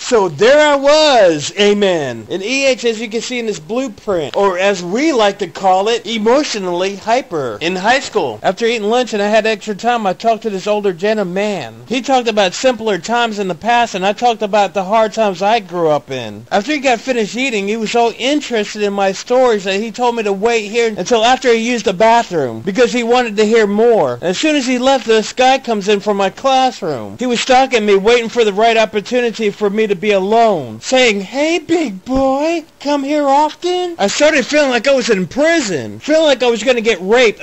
So there I was, amen. In EH, as you can see in this blueprint, or as we like to call it, emotionally hyper. In high school, after eating lunch and I had extra time, I talked to this older gentleman. He talked about simpler times in the past, and I talked about the hard times I grew up in. After he got finished eating, he was so interested in my stories that he told me to wait here until after he used the bathroom, because he wanted to hear more. And as soon as he left, this guy comes in from my classroom. He was stalking me, waiting for the right opportunity for me to be alone, saying, "Hey, big boy, come here often?" I started feeling like I was in prison, feeling like I was going to get raped,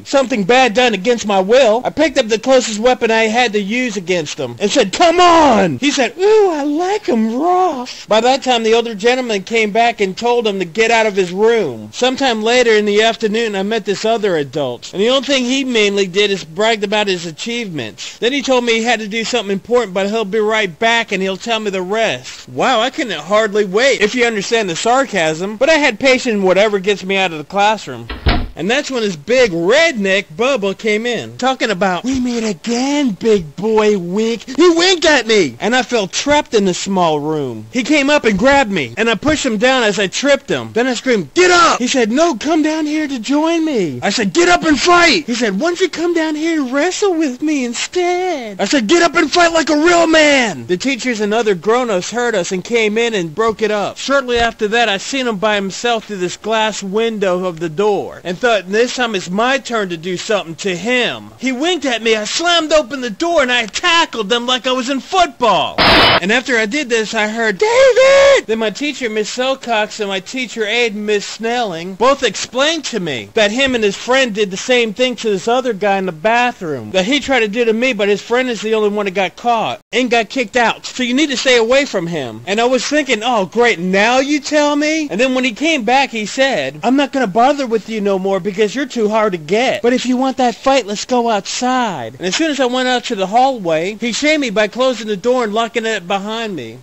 something bad done against my will. I picked up the closest weapon I had to use against him and said, "Come on!" He said, "Ooh, I like him rough." By that time, the older gentleman came back and told him to get out of his room. Sometime later in the afternoon, I met this other adult, and the only thing he mainly did is bragged about his achievements. Then he told me he had to do something important, but he'll be right back and he'll tell me the rest. Wow, I couldn't hardly wait, if you understand the sarcasm, but I had patience in whatever gets me out of the classroom. And that's when this big redneck Bubba came in, talking about, "We meet again, big boy, wink." He winked at me, and I felt trapped in the small room. He came up and grabbed me, and I pushed him down as I tripped him. Then I screamed, "Get up!" He said, "No, come down here to join me." I said, "Get up and fight!" He said, "Why don't you come down here and wrestle with me instead?" I said, "Get up and fight like a real man!" The teachers and other grown-ups heard us and came in and broke it up. Shortly after that, I seen him by himself through this glass window of the door, and thought, this time it's my turn to do something to him. He winked at me, I slammed open the door, and I tackled them like I was in football. And after I did this, I heard, "David!" Then my teacher, Miss Silcox, and my teacher aide, Miss Snelling, both explained to me that him and his friend did the same thing to this other guy in the bathroom that he tried to do to me, but his friend is the only one that got caught and got kicked out. So you need to stay away from him. And I was thinking, oh great, now you tell me? And then when he came back, he said, "I'm not going to bother with you no more because you're too hard to get. But if you want that fight, let's go outside." And as soon as I went out to the hallway, he shamed me by closing the door and locking it behind me.